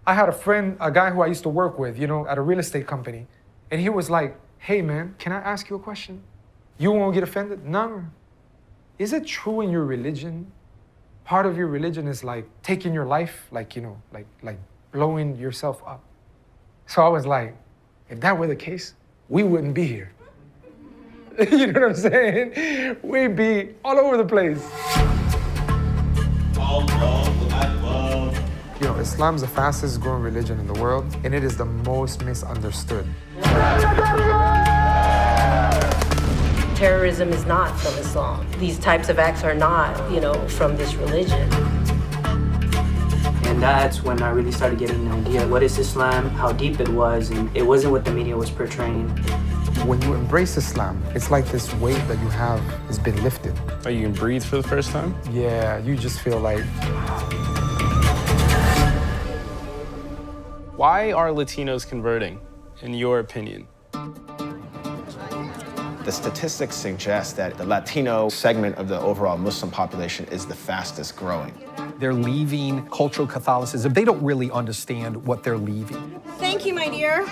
I had a friend, a guy who I used to work with, at a real estate company. And he was like, hey man, can I ask you a question? You won't get offended? No. Is it true in your religion, part of your religion is like taking your life, like blowing yourself up? So I was like, if that were the case, we wouldn't be here. You know what I'm saying? We'd be all over the place. Islam's the fastest growing religion in the world, and it is the most misunderstood. Terrorism is not from Islam. These types of acts are not, from this religion. And that's when I really started getting an idea what is Islam, how deep it was, and it wasn't what the media was portraying. When you embrace Islam, it's like this weight that you have has been lifted. Like you can breathe for the first time? Yeah, you just feel like... Why are Latinos converting, in your opinion? The statistics suggest that the Latino segment of the overall Muslim population is the fastest growing. They're leaving cultural Catholicism. They don't really understand what they're leaving. Thank you, my dear.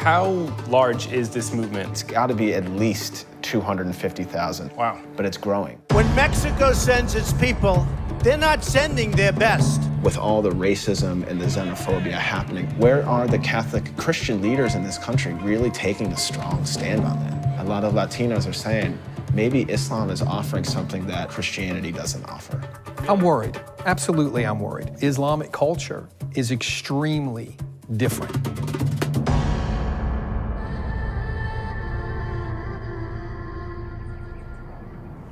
How large is this movement? It's got to be at least 250,000. Wow. But it's growing. When Mexico sends its people, they're not sending their best. With all the racism and the xenophobia happening, where are the Catholic Christian leaders in this country really taking a strong stand on that? A lot of Latinos are saying, maybe Islam is offering something that Christianity doesn't offer. I'm worried. Absolutely, I'm worried. Islamic culture is extremely different.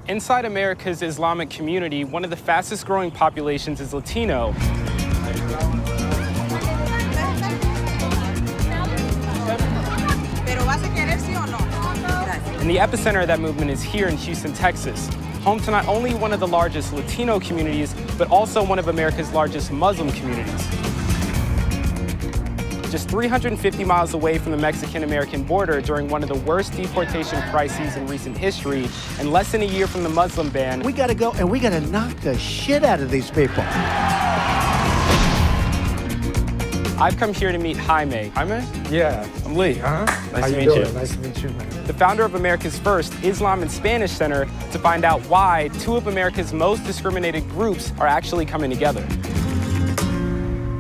Inside America's Islamic community, one of the fastest growing populations is Latino. And the epicenter of that movement is here in Houston, Texas, home to not only one of the largest Latino communities, but also one of America's largest Muslim communities. Just 350 miles away from the Mexican-American border during one of the worst deportation crises in recent history, and less than a year from the Muslim ban. We gotta go and we gotta knock the shit out of these people. I've come here to meet Jaime. Jaime? Yeah. I'm Lee. Nice to meet you. Nice to meet you, man. The founder of America's first Islam and Spanish Center to find out why two of America's most discriminated groups are actually coming together.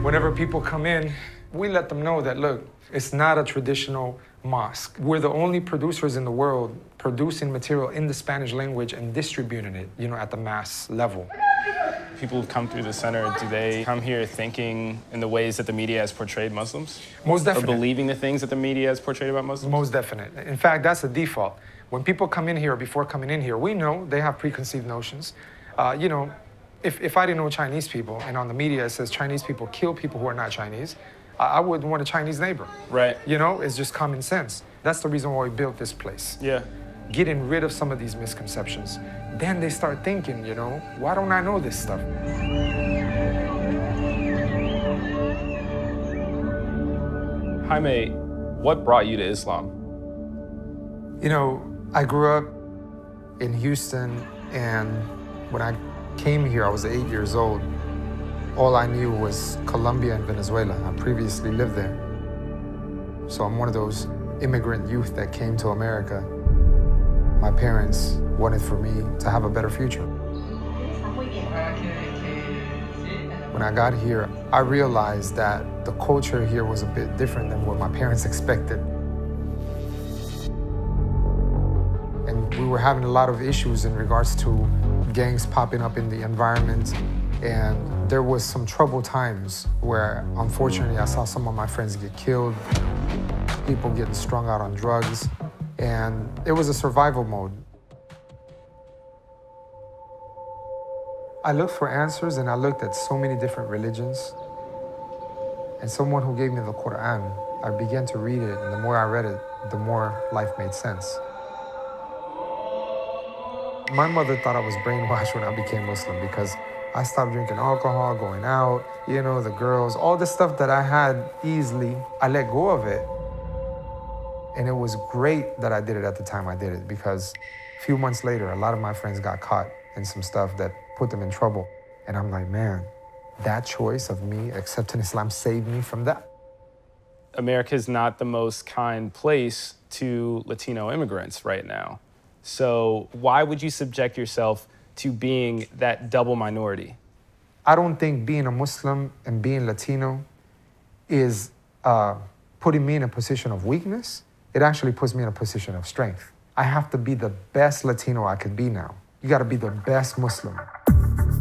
Whenever people come in, we let them know that, look, it's not a traditional mosque. We're the only producers in the world producing material in the Spanish language and distributing it, at the mass level. People who come through the center, do they come here thinking in the ways that the media has portrayed Muslims? Most definitely. Or believing the things that the media has portrayed about Muslims? Most definite. In fact, that's the default. When people come in here, before coming in here, we know they have preconceived notions. If I didn't know Chinese people, and on the media it says Chinese people kill people who are not Chinese, I wouldn't want a Chinese neighbor. Right. It's just common sense. That's the reason why we built this place. Yeah. Getting rid of some of these misconceptions. Then they start thinking, why don't I know this stuff? Jaime, what brought you to Islam? I grew up in Houston, and when I came here, I was 8 years old. All I knew was Colombia and Venezuela. I previously lived there. So I'm one of those immigrant youth that came to America. My parents wanted for me to have a better future. When I got here, I realized that the culture here was a bit different than what my parents expected. And we were having a lot of issues in regards to gangs popping up in the environment. And there was some troubled times where, unfortunately, I saw some of my friends get killed, people getting strung out on drugs, and it was a survival mode. I looked for answers, and I looked at so many different religions. And someone who gave me the Quran, I began to read it, and the more I read it, the more life made sense. My mother thought I was brainwashed when I became Muslim because I stopped drinking alcohol, going out, the girls, all the stuff that I had easily, I let go of it. And it was great that I did it at the time I did it, because a few months later, a lot of my friends got caught in some stuff that put them in trouble. And I'm like, man, That choice of me accepting Islam saved me from that. America is not the most kind place to Latino immigrants right now. So why would you subject yourself to being that double minority? I don't think being a Muslim and being Latino is putting me in a position of weakness. It actually puts me in a position of strength. I have to be the best Latino I could be now. You gotta be the best Muslim.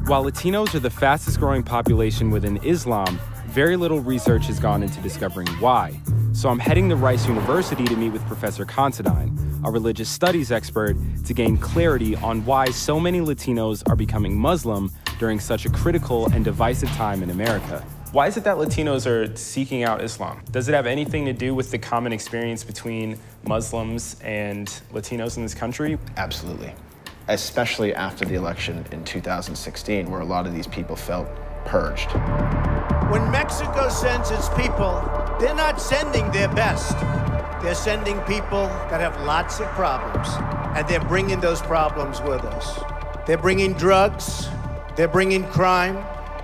While Latinos are the fastest growing population within Islam, very little research has gone into discovering why. So I'm heading to Rice University to meet with Professor Considine, a religious studies expert, to gain clarity on why so many Latinos are becoming Muslim during such a critical and divisive time in America. Why is it that Latinos are seeking out Islam? Does it have anything to do with the common experience between Muslims and Latinos in this country? Absolutely. Especially after the election in 2016, where a lot of these people felt purged. When Mexico sends its people, they're not sending their best. They're sending people that have lots of problems, and they're bringing those problems with us. They're bringing drugs, they're bringing crime,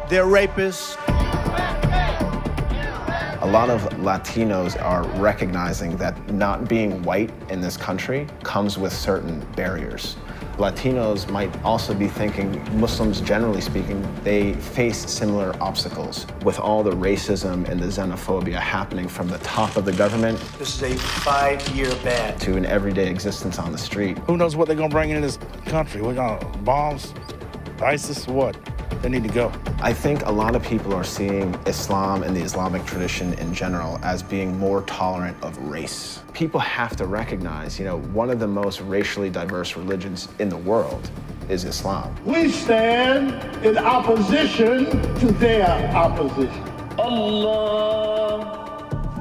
they're rapists. A lot of Latinos are recognizing that not being white in this country comes with certain barriers. Latinos might also be thinking, Muslims generally speaking, they face similar obstacles with all the racism and the xenophobia happening from the top of the government. This is a 5-year ban. To an everyday existence on the street. Who knows what they're gonna bring into this country? We're gonna bombs, ISIS, what? They need to go. I think a lot of people are seeing Islam and the Islamic tradition in general as being more tolerant of race. People have to recognize, one of the most racially diverse religions in the world is Islam. We stand in opposition to their opposition. Allah.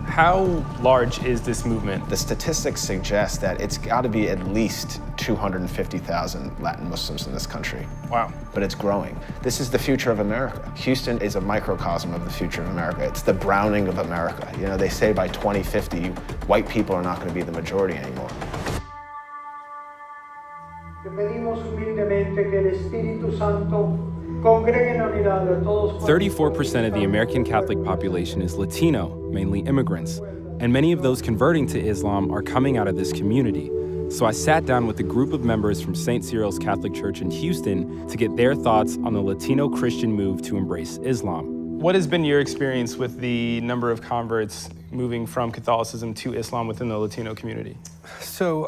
How large is this movement? The statistics suggest that it's got to be at least 250,000 Latin Muslims in this country. Wow. But it's growing. This is the future of America. Houston is a microcosm of the future of America. It's the Browning of America. They say by 2050, white people are not going to be the majority anymore. 34% of the American Catholic population is Latino, mainly immigrants, and many of those converting to Islam are coming out of this community. So I sat down with a group of members from St. Cyril's Catholic Church in Houston to get their thoughts on the Latino Christian move to embrace Islam. What has been your experience with the number of converts moving from Catholicism to Islam within the Latino community? So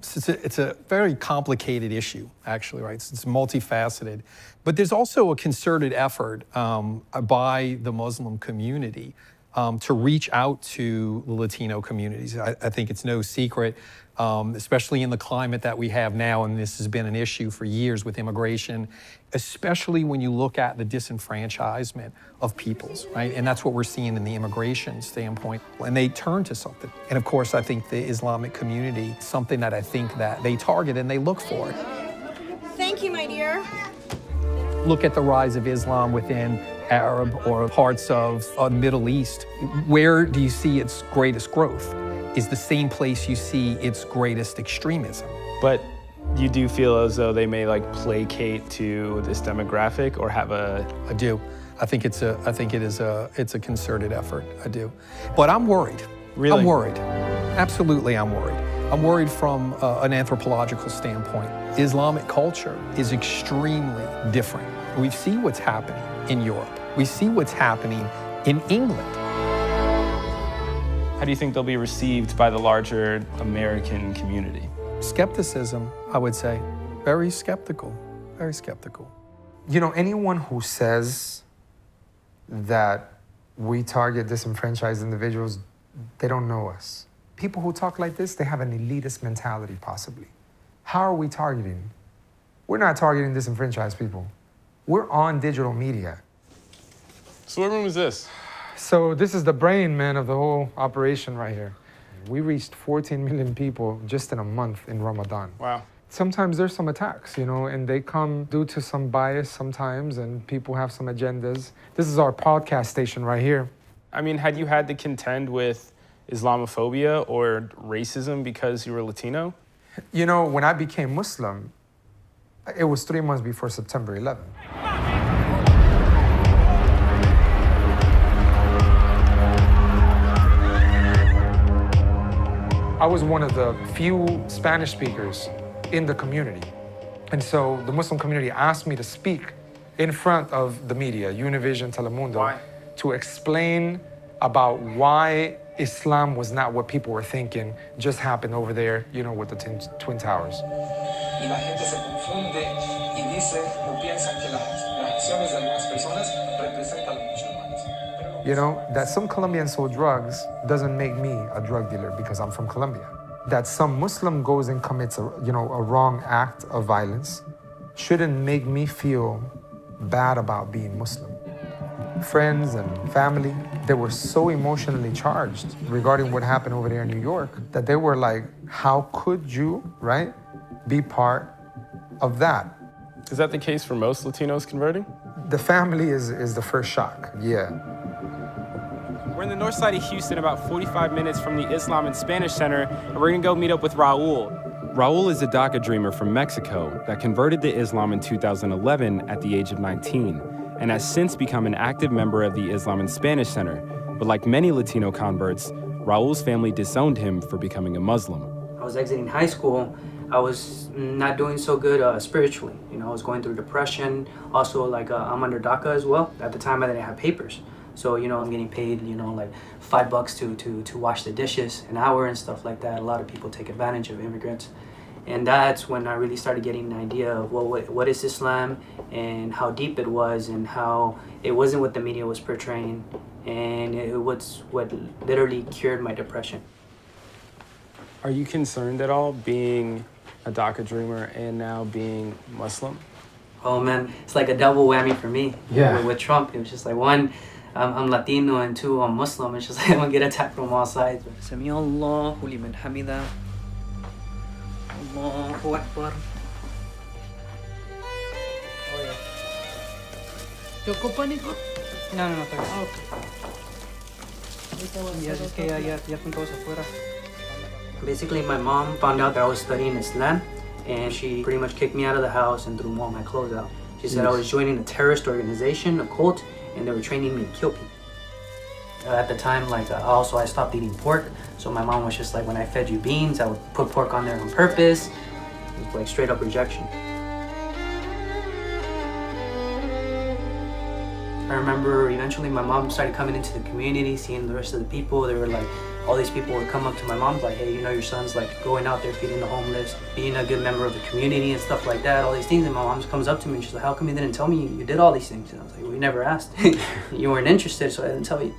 it's a very complicated issue, actually, right? It's multifaceted. But there's also a concerted effort by the Muslim community to reach out to the Latino communities. I think it's no secret, especially in the climate that we have now, and this has been an issue for years with immigration, especially when you look at the disenfranchisement of peoples, right? And that's what we're seeing in the immigration standpoint. And they turn to something. And of course, I think the Islamic community, something that I think that they target and they look for. Thank you, my dear. Look at the rise of Islam within Arab or parts of the Middle East. Where do you see its greatest growth? Is the same place you see its greatest extremism. But you do feel as though they may placate to this demographic or have a... I do. I think it's a concerted effort. I do. But I'm worried. Really? I'm worried. Absolutely, I'm worried. I'm worried from an anthropological standpoint. Islamic culture is extremely different. We see what's happening in Europe. We see what's happening in England. How do you think they'll be received by the larger American community? Skepticism, I would say. Very skeptical, very skeptical. Anyone who says that we target disenfranchised individuals, they don't know us. People who talk like this, they have an elitist mentality, possibly. How are we targeting? We're not targeting disenfranchised people. We're on digital media. So what room is this? So this is the brain, man, of the whole operation right here. We reached 14 million people just in a month in Ramadan. Wow. Sometimes there's some attacks, and they come due to some bias sometimes, and people have some agendas. This is our podcast station right here. I mean, had you had to contend with Islamophobia or racism because you were Latino? When I became Muslim, it was 3 months before September 11th. I was one of the few Spanish speakers in the community. And so the Muslim community asked me to speak in front of the media, Univision, Telemundo, Why? to explain about why Islam was not what people were thinking just happened over there, you know, with the Twin Towers. Y la gente se confunde y dice o piensa que las acciones de algunas personas representan a los musulmanes. You know, that some Colombians sold drugs doesn't make me a drug dealer because I'm from Colombia. That some Muslim goes and commits a wrong act of violence shouldn't make me feel bad about being Muslim. Friends and family, they were so emotionally charged regarding what happened over there in New York that they were like, how could you, right, be part of that? Is that the case for most Latinos converting? The family is the first shock, yeah. We're in the north side of Houston, about 45 minutes from the Islam and Spanish Center, and we're gonna go meet up with Raul. Raul is a DACA dreamer from Mexico that converted to Islam in 2011 at the age of 19, and has since become an active member of the Islam and Spanish Center. But like many Latino converts, Raul's family disowned him for becoming a Muslim. I was exiting high school. I was not doing so good spiritually. You know, I was going through depression. Also, like I'm under DACA as well. At the time, I didn't have papers. So, you know, I'm getting paid, you know, like $5 to wash the dishes, an hour and stuff like that. A lot of people take advantage of immigrants. And that's when I really started getting an idea of what is Islam and how deep it was and how it wasn't what the media was portraying. And it was what literally cured my depression. Are you concerned at all being a DACA dreamer and now being Muslim? Oh man, it's like a double whammy for me. Yeah. With Trump, it was just like one, I'm Latino, and two, I'm Muslim. It's just like I'm gonna get attacked from all sides. Sami Allahu liman hamida. Allahu Akbar. ¿Te ocupan, hijo? No, está bien. Ya es que ya están todos afuera. Basically, my mom found out that I was studying Islam, and she pretty much kicked me out of the house and threw all my clothes out. She said I was joining a terrorist organization, a cult, and they were training me to kill people. At the time, like I stopped eating pork, so my mom was just like, when I fed you beans, I would put pork on there on purpose. It was like straight up rejection. I remember eventually my mom started coming into the community, seeing the rest of the people. They were like, all these people would come up to my mom like, hey, you know, your son's like going out there feeding the homeless, being a good member of the community and stuff like that, all these things. And my mom just comes up to me and she's like, how come you didn't tell me you did all these things? And I was like, we never asked. You weren't interested, so I didn't tell you.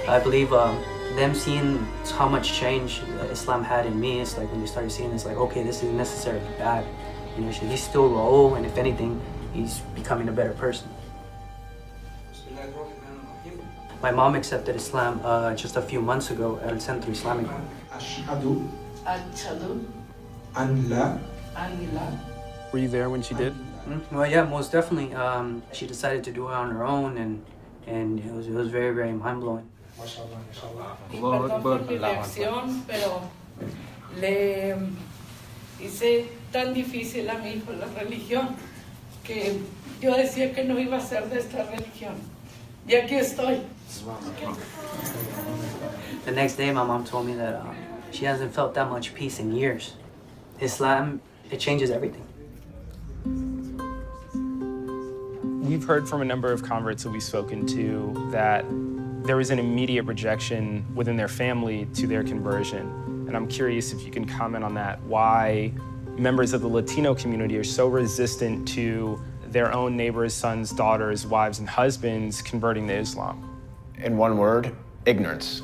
I believe them seeing how much change Islam had in me, it's like when they started seeing this, like, okay, this isn't necessarily bad. You know, he's still Raul, and if anything, he's becoming a better person. My mom accepted Islam just a few months ago at El Centro Islamic. Ashhadu an la. Were you there when she did? Well, yeah, most definitely. She decided to do it on her own, and it was very, very mind-blowing. Perdón por mi reacción, pero le hice tan difícil a mi hijo la religión que yo decía que no iba a ser de esta religión. Y aquí estoy. The next day, my mom told me that she hasn't felt that much peace in years. Islam, it changes everything. We've heard from a number of converts that we've spoken to that there was an immediate rejection within their family to their conversion. And I'm curious if you can comment on that, why members of the Latino community are so resistant to their own neighbors' sons, daughters, wives, and husbands converting to Islam. In one word, ignorance.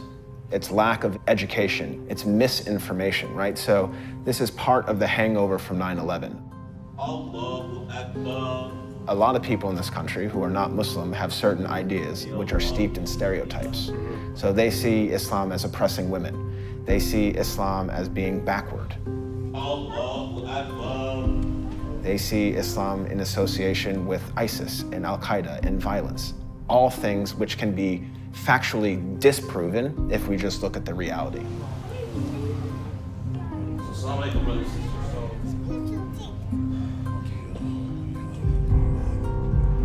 It's lack of education. It's misinformation, right? So this is part of the hangover from 9/11. Allahu Akbar. A lot of people in this country who are not Muslim have certain ideas which are steeped in stereotypes. So they see Islam as oppressing women. They see Islam as being backward. Allahu Akbar. They see Islam in association with ISIS and Al-Qaeda and violence. All things which can be factually disproven if we just look at the reality. Assalamu alaikum, brothers and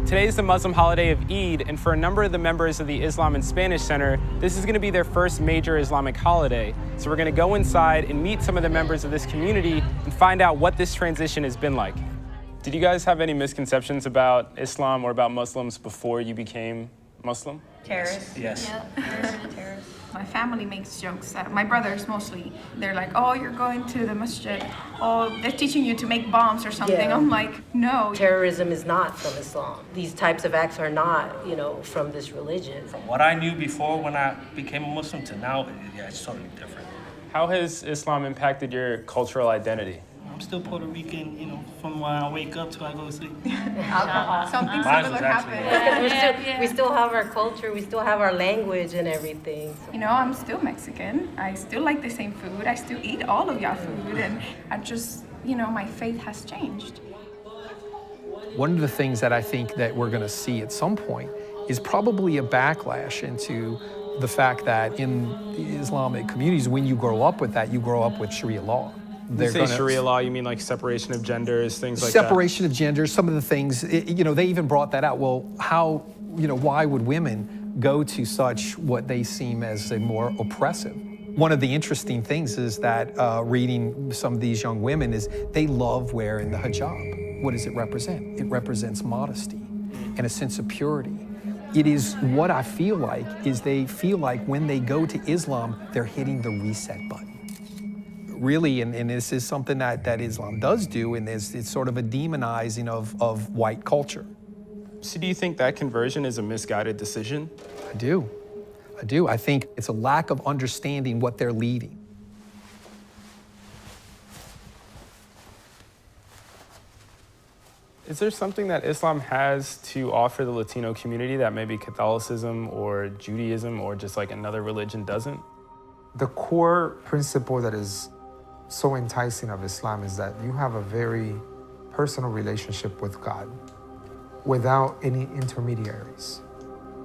sisters. Today is the Muslim holiday of Eid, and for a number of the members of the Islam and Spanish Center, this is going to be their first major Islamic holiday. So we're going to go inside and meet some of the members of this community and find out what this transition has been like. Did you guys have any misconceptions about Islam or about Muslims before you became Muslim? Terrorists. Yes. Yeah, terrorists. My family makes jokes. My brothers mostly. They're like, "Oh, you're going to the masjid. Oh, they're teaching you to make bombs or something." Yeah. I'm like, "No." Terrorism is not from Islam. These types of acts are not, from this religion. From what I knew before when I became a Muslim to now, yeah, it's totally different. How has Islam impacted your cultural identity? I'm still Puerto Rican, from when I wake up till I go to sleep. Something Mine similar was actually- happened. We still have our culture, we still have our language and everything. I'm still Mexican. I still like the same food. I still eat all of your food, and I just, my faith has changed. One of the things that I think that we're going to see at some point is probably a backlash into the fact that in the Islamic communities, when you grow up with that, you grow up with Sharia law. When you say Sharia law, you mean like separation of genders, things like separation of genders, some of the things, they even brought that out. Well, why would women go to such what they seem as a more oppressive? One of the interesting things is that reading some of these young women is they love wearing the hijab. What does it represent? It represents modesty and a sense of purity. It is what I feel like is they feel like when they go to Islam, they're hitting the reset button. Really, and this is something that Islam does do, and it's sort of a demonizing of white culture. So do you think that conversion is a misguided decision? I do. I think it's a lack of understanding what they're leading. Is there something that Islam has to offer the Latino community that maybe Catholicism or Judaism or just like another religion doesn't? The core principle that is so enticing of Islam is that you have a very personal relationship with God without any intermediaries.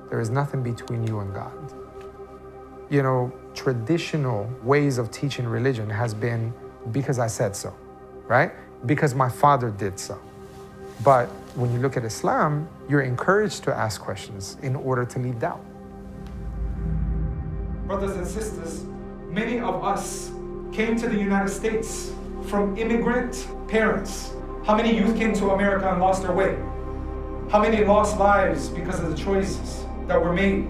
There is nothing between you and God. Traditional ways of teaching religion has been because I said so, right? Because my father did so. But when you look at Islam, you're encouraged to ask questions in order to leave doubt. Brothers and sisters, many of us came to the United States from immigrant parents. How many youth came to America and lost their way? How many lost lives because of the choices that were made?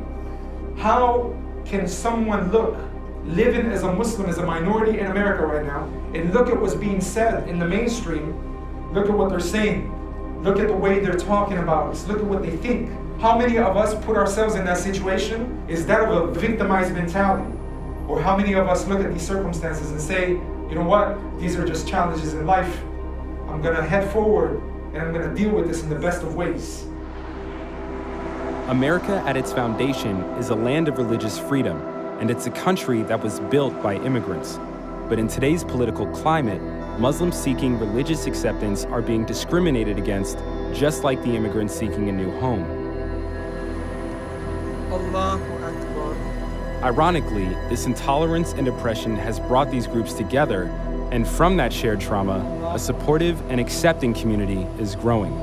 How can someone look, living as a Muslim, as a minority in America right now, and look at what's being said in the mainstream, look at what they're saying, look at the way they're talking about us, look at what they think. How many of us put ourselves in that situation? Is that of a victimized mentality? Or how many of us look at these circumstances and say, you know what, these are just challenges in life. I'm gonna head forward and I'm gonna deal with this in the best of ways. America at its foundation is a land of religious freedom, and it's a country that was built by immigrants. But in today's political climate, Muslims seeking religious acceptance are being discriminated against, just like the immigrants seeking a new home. Allahu Akbar. Ironically, this intolerance and oppression has brought these groups together, and from that shared trauma, a supportive and accepting community is growing.